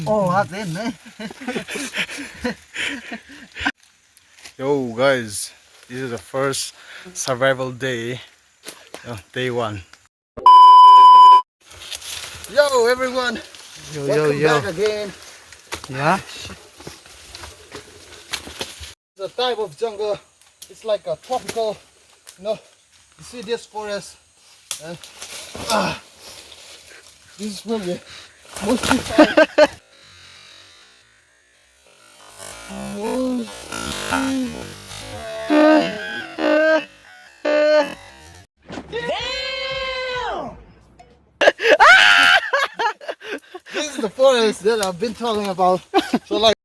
Oh, hot in, eh? Yo guys, this is the first survival day, day 1. Yo everyone, welcome back again. Yeah. The type of jungle, it's like a tropical, you see this forest, and this is where we mostly find. This is the forest that I've been talking about. So like,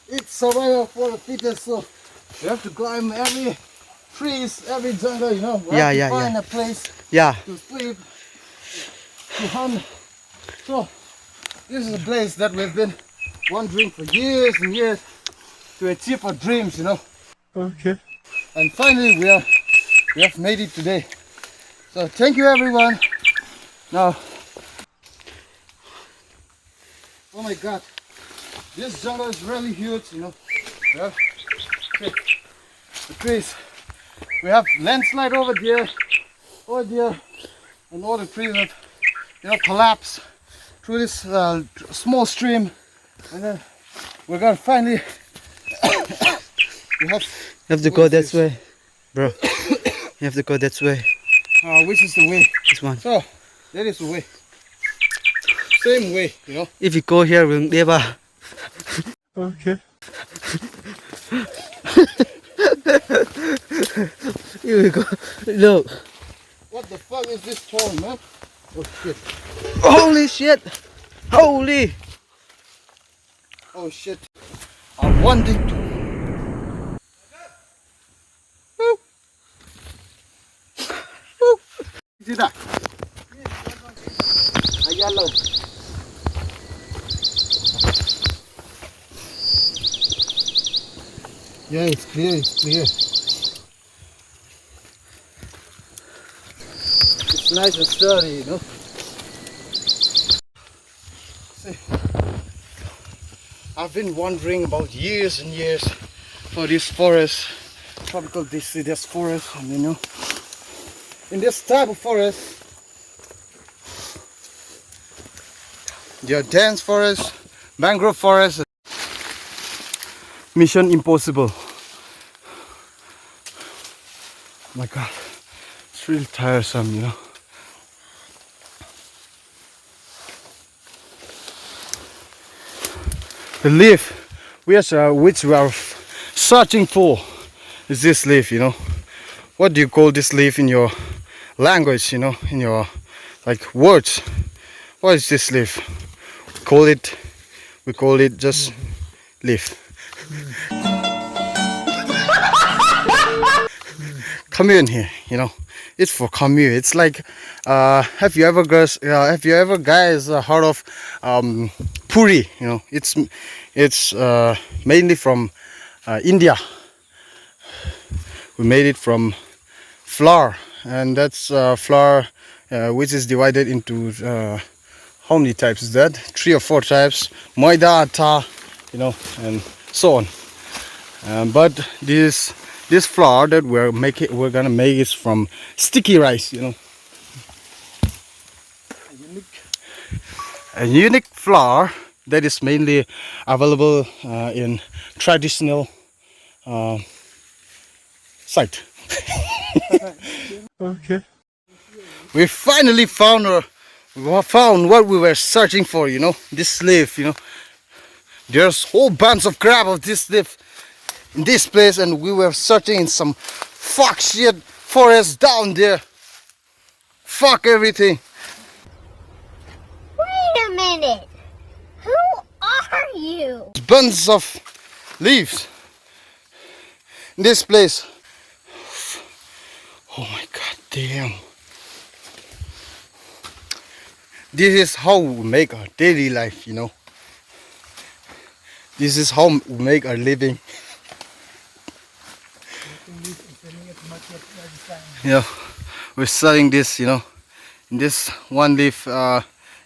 it's survival for the fittest. So you have to climb every trees, every jungle. We have to find a place to sleep, to hunt. So this is a place that we've been wandering for years and years to achieve our dreams. Okay. And finally we have made it today. So thank you everyone. Now, oh my God, this jungle is really huge. We have the trees. We have landslide over there, and all the trees have collapsed through this small stream, and then we're gonna finally You have to go that way, bro. You have to go that way. Which is the way? This one. So that is the way. Same way, If you go here, we'll never. Okay. Here we go. Look. What the fuck is this thorn, man? Oh shit. Holy shit. Holy. Oh shit. I wanted to. Woo. Woo. See that? A yellow. Yeah, it's clear, it's clear. It's nice and sturdy, See, I've been wondering about years and years for this forest, tropical deciduous forest, and in this type of forest, there are dense forest, mangrove forest. Mission impossible. My God, it's really tiresome, The leaf which we are searching for is this leaf, What do you call this leaf in your language, in your words? What is this leaf? We call it just leaf. Commune here, it's for commune. It's like, have you ever guys heard of puri? It's mainly from India. We made it from flour, and that's flour which is divided into how many types is that? 3 or 4 types. Maida, atta, and so on. But this flour that we're gonna make is from sticky rice, A unique flour that is mainly available in traditional site. Okay. We finally found what we were searching for, this leaf, There's whole bunch of crap of this leaf in this place, and we were searching in some fuck shit forest down there. Fuck everything. Wait a minute. Who are you? Bunches of leaves in this place. Oh my God damn. This is how we make our daily life, This is how we make our living. We're selling this, in this one leaf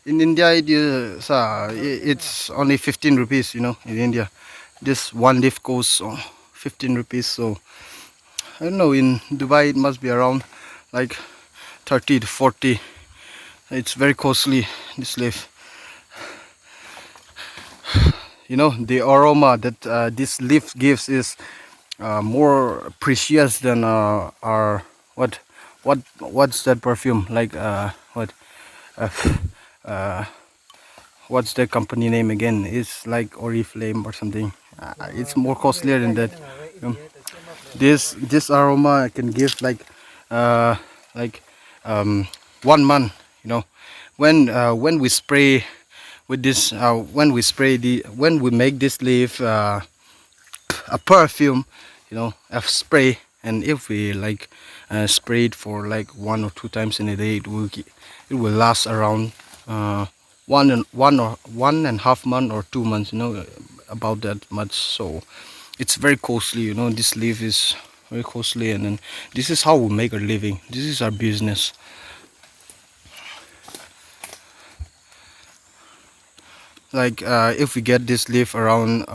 In India, it's only 15 rupees. You know, in India, this one leaf costs 15 rupees. So I don't know. In Dubai, it must be around like 30 to 40. It's very costly, this leaf. You know, the aroma that this leaf gives is more precious than our what's that perfume like what uh, uh, what's the company name again? It's like Oriflame or something. It's more costlier than that. Um, this aroma can give uh, like 1 month. You know, when we spray with this, when we make this leaf a perfume, you know, a spray, and if we like spray it for like 1 or 2 times in a day, it will last around 1.5 month or 2 months, you know, about that much. So it's very costly, you know. This leaf is very costly, and then this is how we make our living. This is our business. Like if we get this leaf around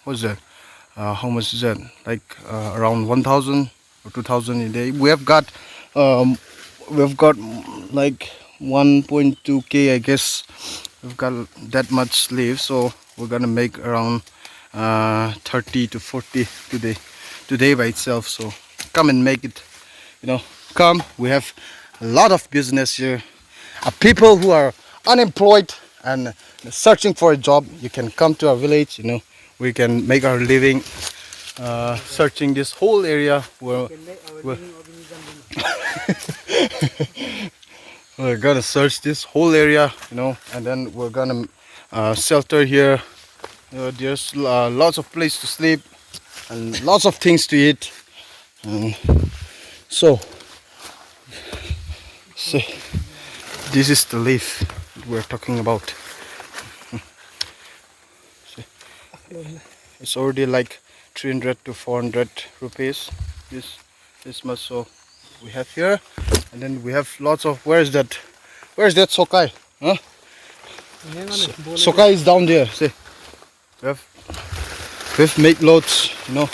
what's that, how much is that, like around 1,000 or 2,000 a day. Um, we've got like 1.2k, I guess. We've got that much leaf, so we're gonna make around 30 to 40 today by itself. So come and make it, you know. Come, we have a lot of business here. People who are unemployed and searching for a job, you can come to our village, you know. We can make our living searching this whole area where we're gonna search this whole area, you know, and then we're gonna shelter here. There's lots of place to sleep and lots of things to eat. And so see, this is the leaf that we're talking about. See, it's already like 300 to 400 rupees. This much. So we have here, and then we have lots of. Where's that sokai? Huh? Sokai is down there. See, we've made loads, you know.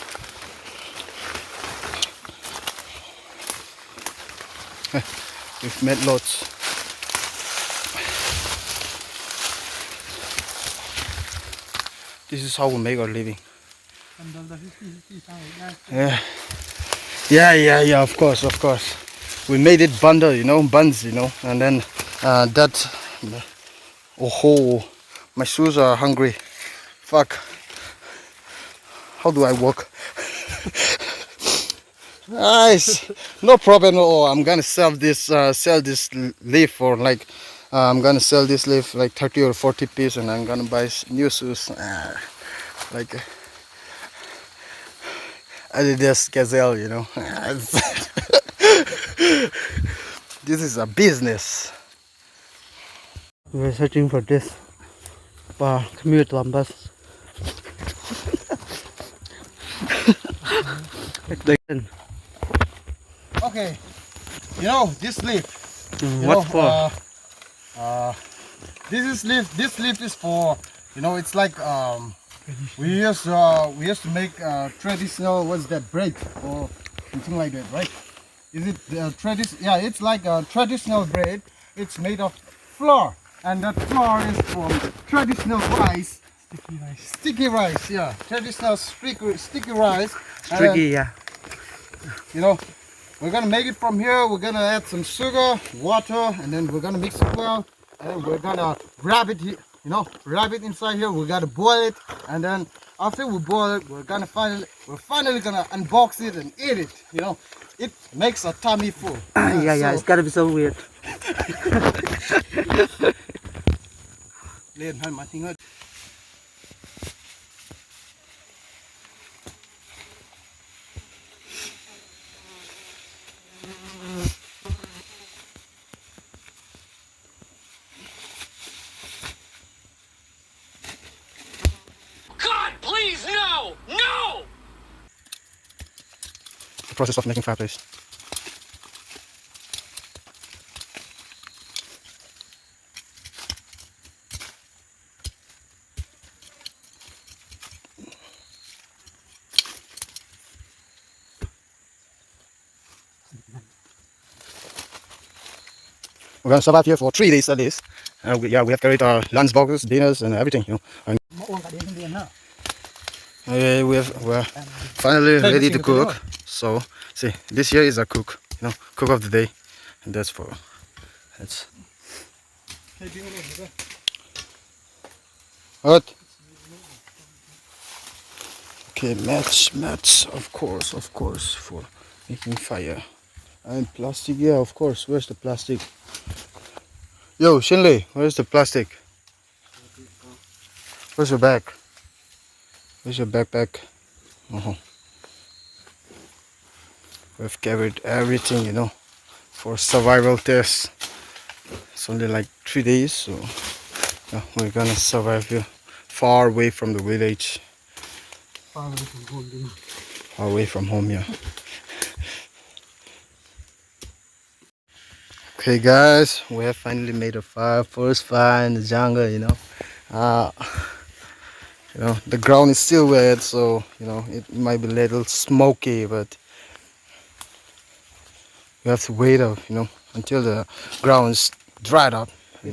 We've made loads. This is how we make our living. Yeah. Of course. We made it bundle, you know, buns, you know, and then that. Oh, my shoes are hungry. Fuck. How do I walk? Nice. No problem at all. I'm gonna sell this leaf for like I'm gonna sell this leaf like 30 or 40 pieces, and I'm gonna buy new shoes. Like Adidas Gazelle, you know. This is a business. We're searching for this commute lambas. Okay, you know this leaf. What for? This leaf is for, you know, it's like we used to make traditional, what's that, bread or something like that, right? Is it yeah, it's like a traditional bread. It's made of flour, and that flour is from traditional rice. Sticky rice, yeah. Traditional sticky rice. Tricky, yeah. You know, we're gonna make it from here. We're gonna add some sugar, water, and then we're gonna mix it well. And then we're gonna wrap it here, you know, wrap it inside here. We gotta boil it, and then after we boil it, we're finally gonna unbox it and eat it. You know, it makes a tummy full. Yeah, it's gotta be so weird. God, please, no! No! The process of making fireplace. We're gonna survive here for 3 days at least. Yeah, we have carried our lunch boxes, dinners, and everything. And we're finally ready to cook. So see, this here is a cook. Cook of the day, and that's what. Okay, mats, of course, for making fire. And plastic, yeah, of course. Where's the plastic? Yo, Shinley, where's the plastic? Where's your bag? Where's your backpack? We've carried everything, for survival test. It's only like 3 days, so yeah, we're gonna survive here, far away from the village. Far away from home, yeah. Okay, guys, we have finally made a fire. First fire in the jungle. The ground is still wet, so it might be a little smoky, but we have to wait up, until the ground is dried up. We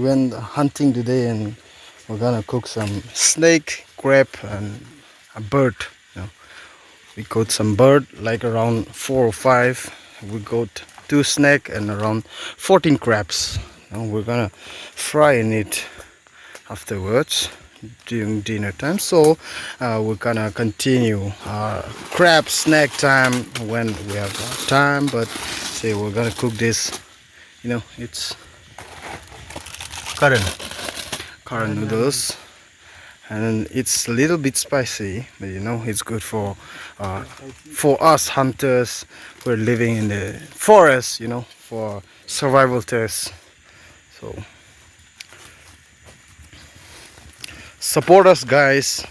went hunting today, and we're gonna cook some snake, crab, and a bird. We caught some bird, like around 4 or 5. We got 2 snake and around 14 crabs. We're gonna fry it afterwards during dinner time. So we're gonna continue our crab snack time when we have time. But say we're gonna cook this. It's current noodles. And it's a little bit spicy, but it's good for us hunters who are living in the forest, for survival tests. So support us, guys.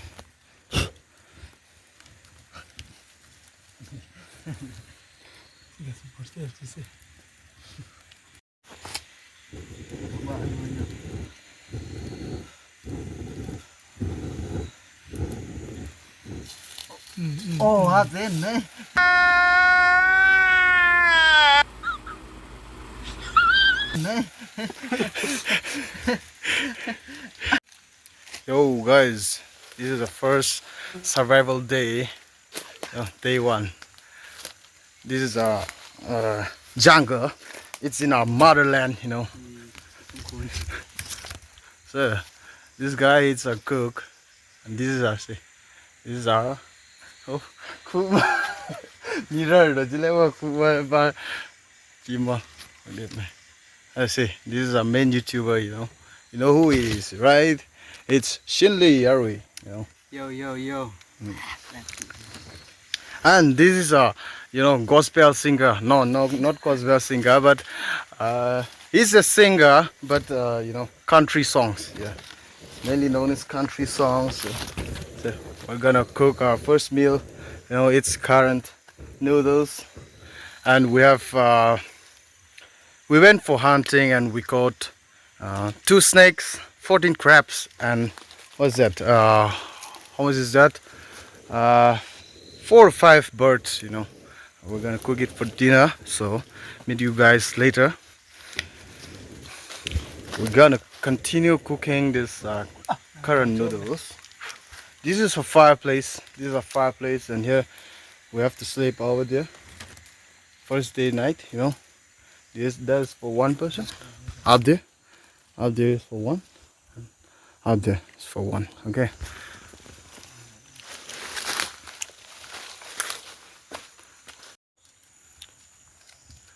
Oh, hot then, eh? Yo, guys, this is the first survival day, day 1. This is a jungle. It's in our motherland, So this guy is a cook, and this is our cook. Mirror, I see. This is our main YouTuber, You know who he is, right? It's Shinley, are we? Yo. And this is a gospel singer. No, not gospel singer, but he's a singer, but country songs. Yeah, mainly known as country songs. So we're gonna cook our first meal. It's current noodles, and we have we went for hunting, and we caught 2 snakes, 14 crabs, and what's that? How much is that? 4 or 5 birds. We're gonna cook it for dinner. So meet you guys later. We're gonna continue cooking this current noodles. This is a fireplace. This is a fireplace, and here we have to sleep over there. First day night, that's for 1 person. Up there is for 1. Up there is for 1. Okay.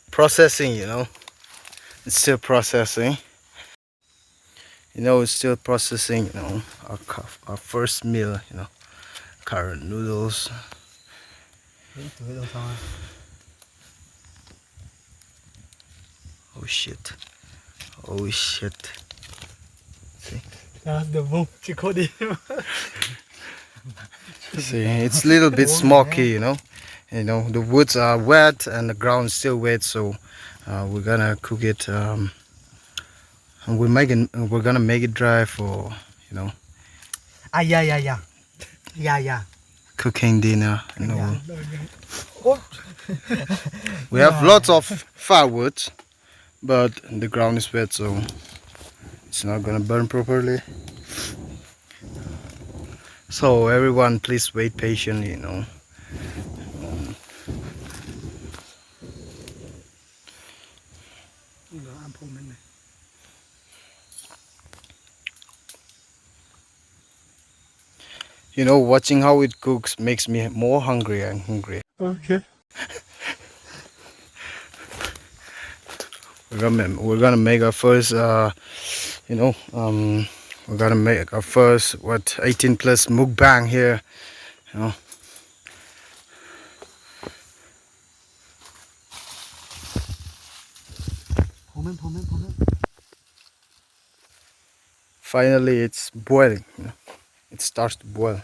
Processing, it's still processing. It's still processing, our first meal, current noodles. Oh shit. See? See, it's a little bit smoky, the woods are wet and the ground is still wet, so we're gonna cook it And we're gonna make it dry for, you know, Yeah. cooking dinner. You know, Yeah. we have lots of firewood, but the ground is wet, so it's not gonna burn properly. So everyone, please wait patiently. You know. You know, watching how it cooks makes me more hungry and hungry. Okay. We're gonna make our first, you know, we're gonna make our first 18 plus mukbang here. You know. Finally, it's boiling. You know. It starts to boil.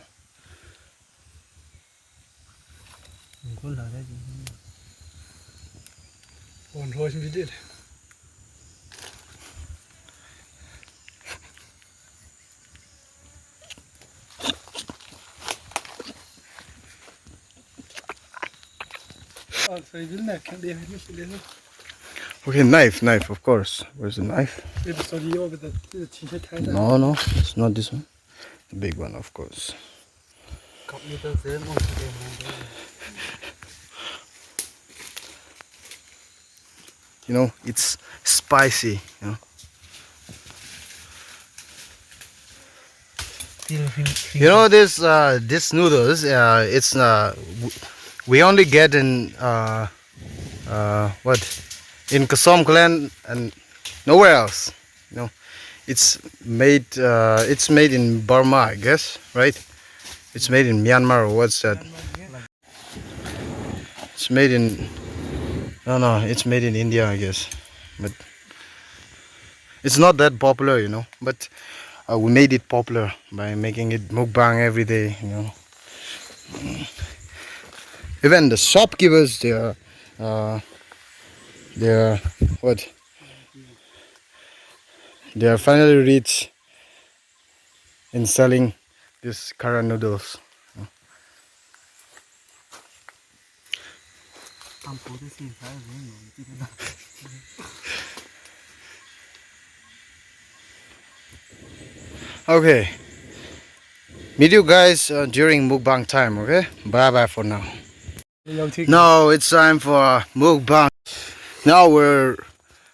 Okay, knife, of course. Where's the knife? No, it's not this one. The big one, of course. You know, it's spicy. You know. You know this noodles. It's we only get in what in Kasom clan and nowhere else. You know, it's made in Burma, I guess, right? It's made in Myanmar or what's that? It's made in no, it's made in India, I guess, but it's not that popular, you know. But we made it popular by making it mukbang every day, you know. Even the shopkeepers, they're what? They are finally rich in selling this current noodles. Okay, meet you guys during mukbang time. Okay, bye bye for now. Now it's time for mukbang. Now we're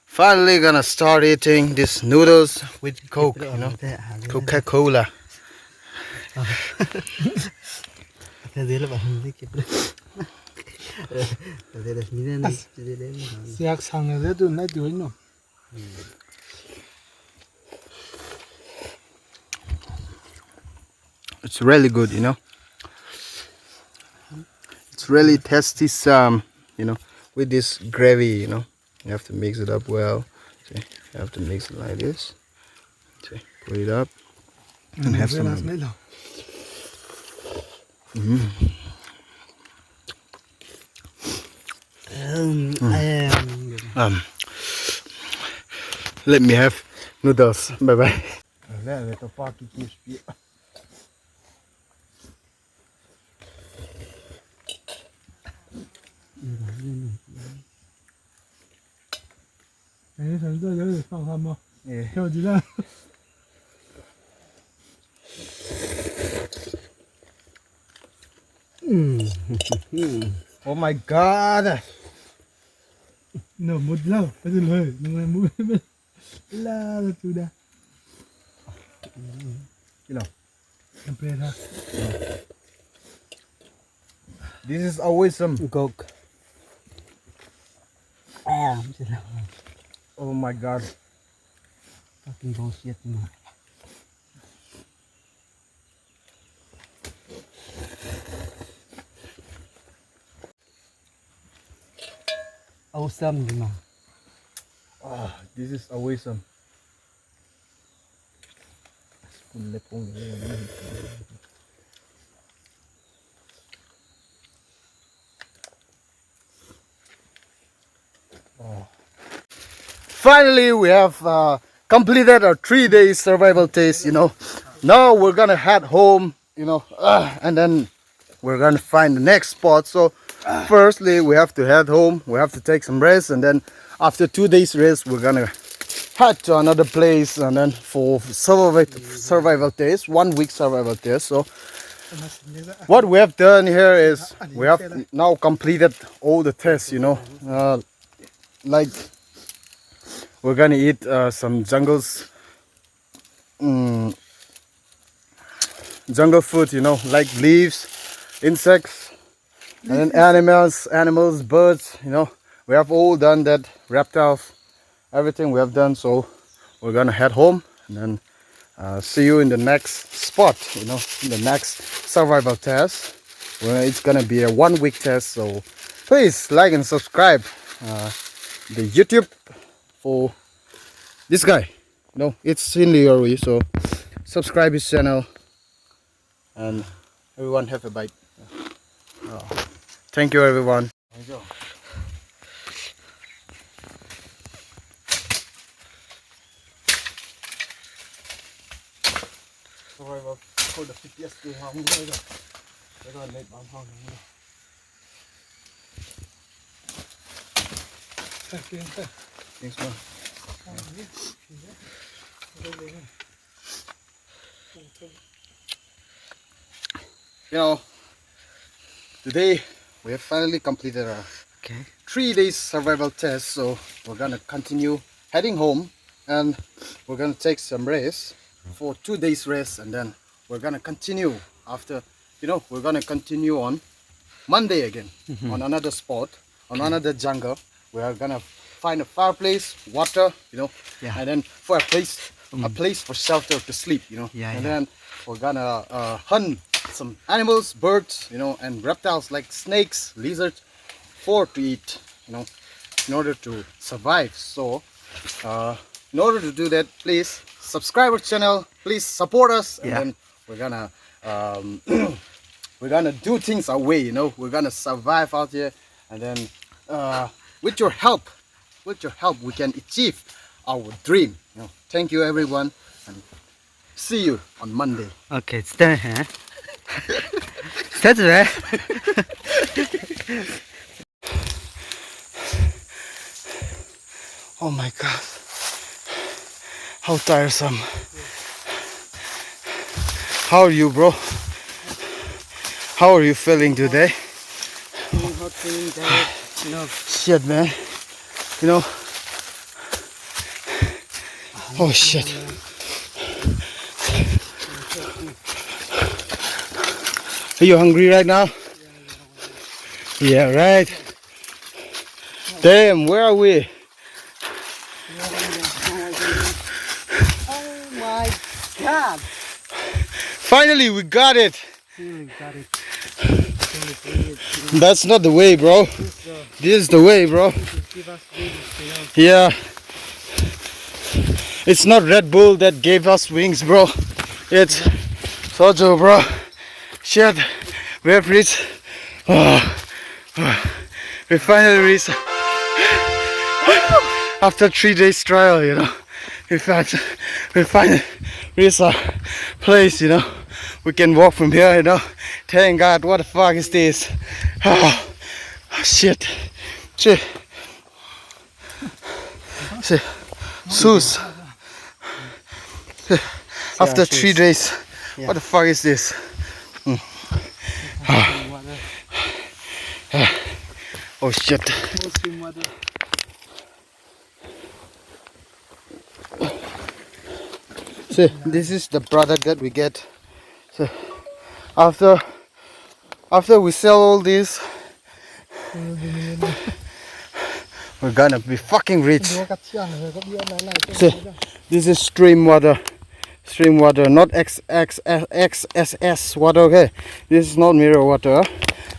finally gonna start eating these noodles with Coke, you know, Coca-Cola. It's really good, you know. It's really tasty, you know, with this gravy, you know. You have to mix it up well. See, you have to mix it like this. See, put it up and have some. Let me have noodles. Bye bye. Oh my god. No, một lâu, bây giờ lời, nhưng mà mũi là từ đây. You know, Tempera. this is always some Coke. oh my god. Fucking bullshit, man. Awesome, man. This is always some. Finally, we have completed our 3 days survival test, you know. Now we're gonna head home, you know, and then we're gonna find the next spot. So firstly we have to head home, we have to take some rest, and then after 2 days rest we're gonna head to another place, and then for survival test, 1 week survival test. So what we have done here is we have now completed all the tests, you know. Like we're gonna eat some jungle food, you know, like leaves, insects, and then animals, birds, you know. We have all done that, reptiles, everything we have done. So we're gonna head home, and then see you in the next spot, you know, in the next survival test, where it's gonna be a 1 week test. So please like and subscribe the YouTube for this guy. No, it's in the Yorui, so subscribe his channel, and everyone have a bite. Thank you, everyone. Survival for the FOR FITTEST. Thanks, man. You know, today we have finally completed our 3 days survival test. So we're gonna continue heading home, and we're gonna take some rest for 2 days rest, and then we're gonna continue after, you know, we're gonna continue on Monday again on another spot, on another jungle. We are gonna find a fireplace, water, you know, and then for a place for shelter to sleep, you know. Then we're gonna hunt some animals, birds, you know, and reptiles like snakes, lizards, for to eat, you know, in order to survive. So in order to do that, please subscribe our channel, please support us, and then we're gonna we're gonna do things our way, you know. We're gonna survive out here, and then with your help we can achieve our dream, you know. Thank you, everyone, and see you on Monday. Okay, it's done, huh? That's right. Oh my God, how tiresome. How are you, bro? How are you feeling today? Not feeling that, no. Shit, man. You know. Oh shit. Are you hungry right now? Yeah, right. Damn, where are we? Oh my God! Finally, we got it. We got it. That's not the way, bro. This is the way, bro. Yeah. It's not Red Bull that gave us wings, bro. It's Sojo, bro. Shit. We have reached. We finally reached. After 3 days trial, you know. We finally reached our place, you know. We can walk from here, you know. Thank God, what the fuck is this? Oh, shit. Shit. Shit. Sus. After 3 days, what the fuck is this? Oh shit. See, this is the product that we get. So after we sell all this, we're gonna be fucking rich. See, this is stream water. Stream water, not XSS water, okay? This is not mirror water.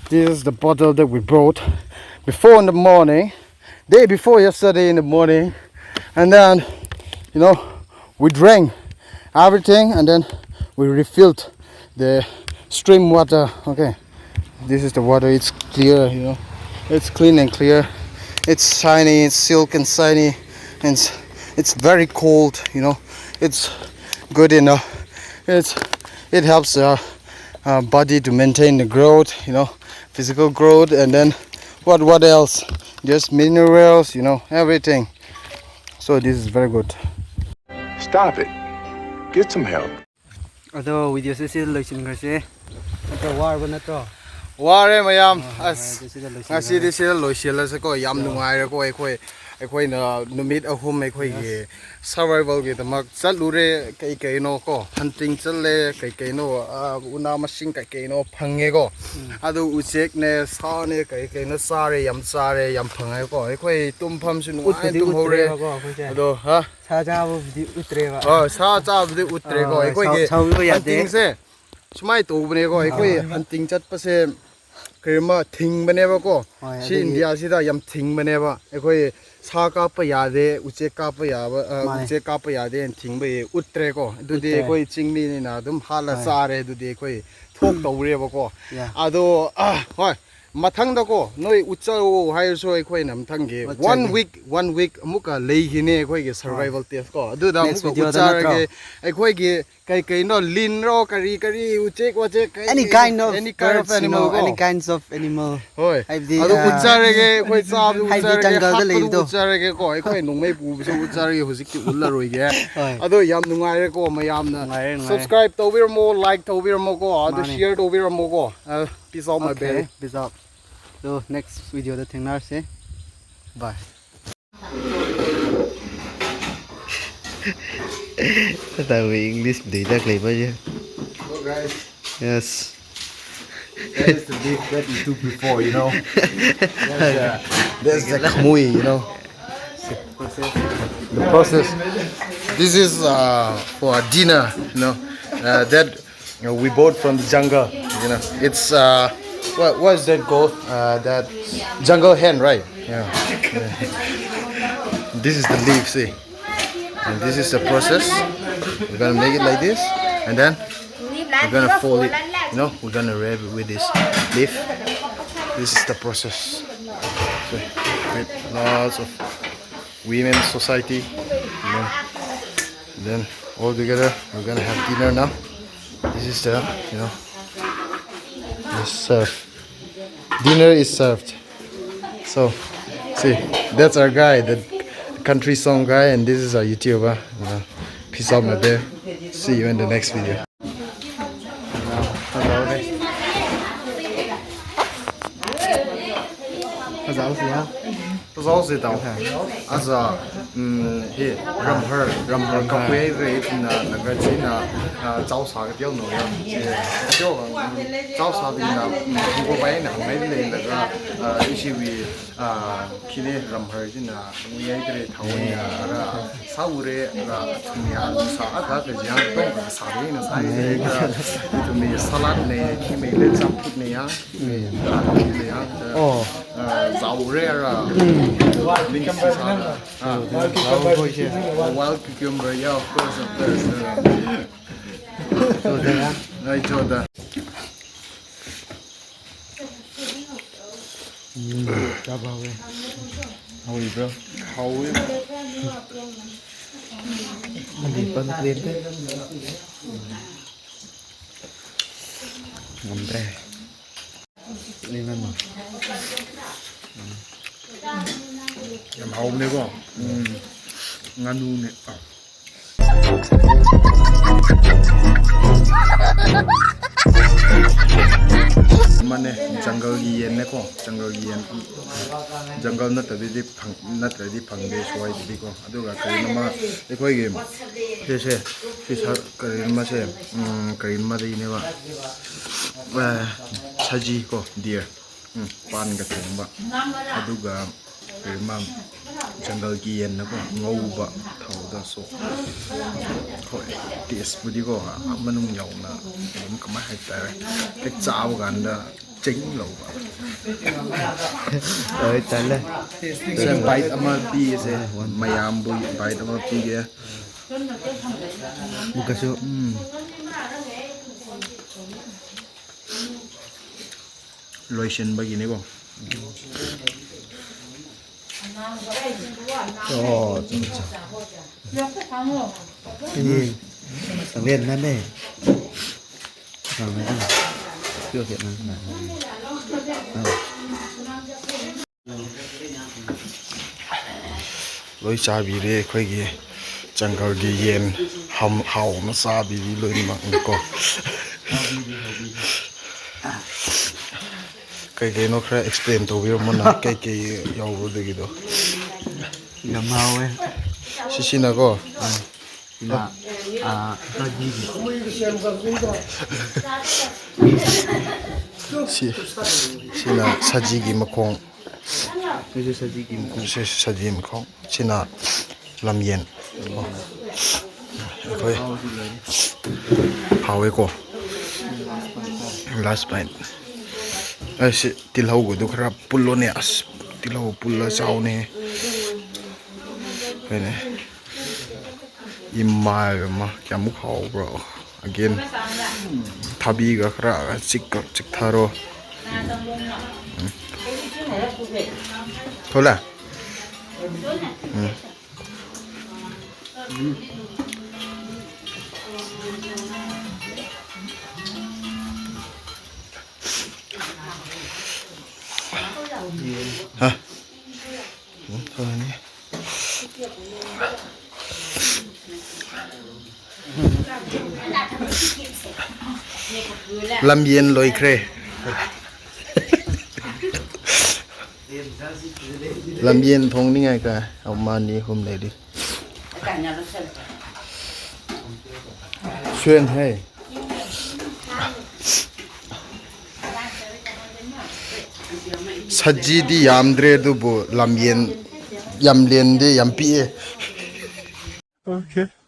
This is the bottle that we brought before in the morning, day before yesterday in the morning, and then, you know, we drank everything, and then we refilled the stream water. Okay, this is the water. It's clear, you know, it's clean and clear. It's shiny, it's silk and shiny, and it's very cold, you know. It's good enough. It helps body to maintain the growth, you know, physical growth. And then what else? Just minerals, you know, everything. So this is very good. Stop it. Get some help. Ado video se si loisin grase. Ado war ba natro. Ware mayam as Sida loisin. ngasi di sila loisila se ko yam nungai ko ai na numit ahum ai khoi survival ge tamak chalure kai no ko hunting challe kai no una masing kai no phange ko adu uchek ne sa ne kai no sare yam phangai ko ai khoi tumpham su nungai tum hore ado ha Sa ja bu di utre ba. sa cha bu di utre ko ai khoi ge hunting se sumai tu bne ko ai khoi hunting chat pa se Kerma thing baneba ko si India sida yam thing baneba ekoi sa ka pa yade uche ka pa yade and thing be utre ko dudi ekoi chingmi ni na dum hala sare dudi ekoi thok tawre ba ko ado hoi mathang da ko noi uchao hai so ekoi nam thang ge 1 week amuka lei gine ekoi ge survival test ko adu da amuka uchar ge ekoi ge kai no lin ro kari uche Any kind of animal, any kinds of animal. Hoi. Ado uchare ge koi chab uchare jungle da lei do. uchare ge ko koi nungmei pu so uchare ge husik ti ulla roi ge ado yam nungai re ko mayam na subscribe tobir mo like tobir mo ko ado share tobir mo ko peace out my baby Peace out. So next video da thengnar se. Bye. Tahu English tidak lebar je. so guys Yes. that is the beef that we took before, you know. That's the khamui, you know. The process. This is for dinner, you know. That we bought from the jungle, you know. It's what is that called? That jungle hen, right? Yeah. This is the leaf, see. And this is the process. We're gonna make it like this, and then we're gonna fold it. You know, we're gonna wrap it with this leaf. This is the process. So, with lots of women society. You know. And then all together, we're gonna have dinner now. This is the, you know, this served. Dinner is served. So, see, that's our guy, the country song guy, and this is our YouTuber. You know. Peace out, my bear. See you in the next video. Rau gì tao, giờ he ram her cà phê về thì là cái gì là cháu xả cái tiêu nổi tiêu cháu xả thì là không có váy nào mấy lên là cái gì vì khi này ram her thì là người ấy cái thầu nhà là sau rồi là nhà xả cả cái gì đó cái xả đấy nó xả cái thì mình salad này khi mình lên chấm thịt này á mình ăn cái này á dầu rẻ là wild cucumber, yeah, of course. Right, Jordan. How are you, bro? How are you? Yam home này có nganu này mana jungle yen này có jungle yen jungle nó tới đi phẳng để xoay đi có đó là cái nó mà cái coi game thế cái cái mà thế cái mà đi này và chaji có deer pan cái thùng bạc đó là cái mà jungle yen nó có ngâu bạc thầu đó số thôi taste bữa đi có mà nung nhậu là cũng có mấy cái cái cháo gan đó chính lẩu Ơi tới lên. Xem bite ama pi se mayam bu bite ama pi ge Buka su. lotion bagi ni ko 이 상련 난데 상련 chưa thiệt năng lối xa bị đi khơi gì chẳng có gì yên hầm hậu nó xa bị lối mà có cái nó khá explain to biết mà nó cái giàu rồi đấy đó ngầm hao ấy xin nào có là ta gì xin là 사지기 마콩 cái gì kim 사지기 마콩 xin là làm yên thôi hào ấy cô last bite ai sẽ til hau của tôi khá pullo nè til hau pullo sao nè cái này imai mà cái muk hau bro again thabi ga khra chik tharo thôi là hả thôi nhé làm yên lôi kre làm yên thong ni ngay cả ông man đi hôm nay đi xuyên hay 사지 디 얌드레도 뭐 람옌 얌렌데 얌피에 Okay.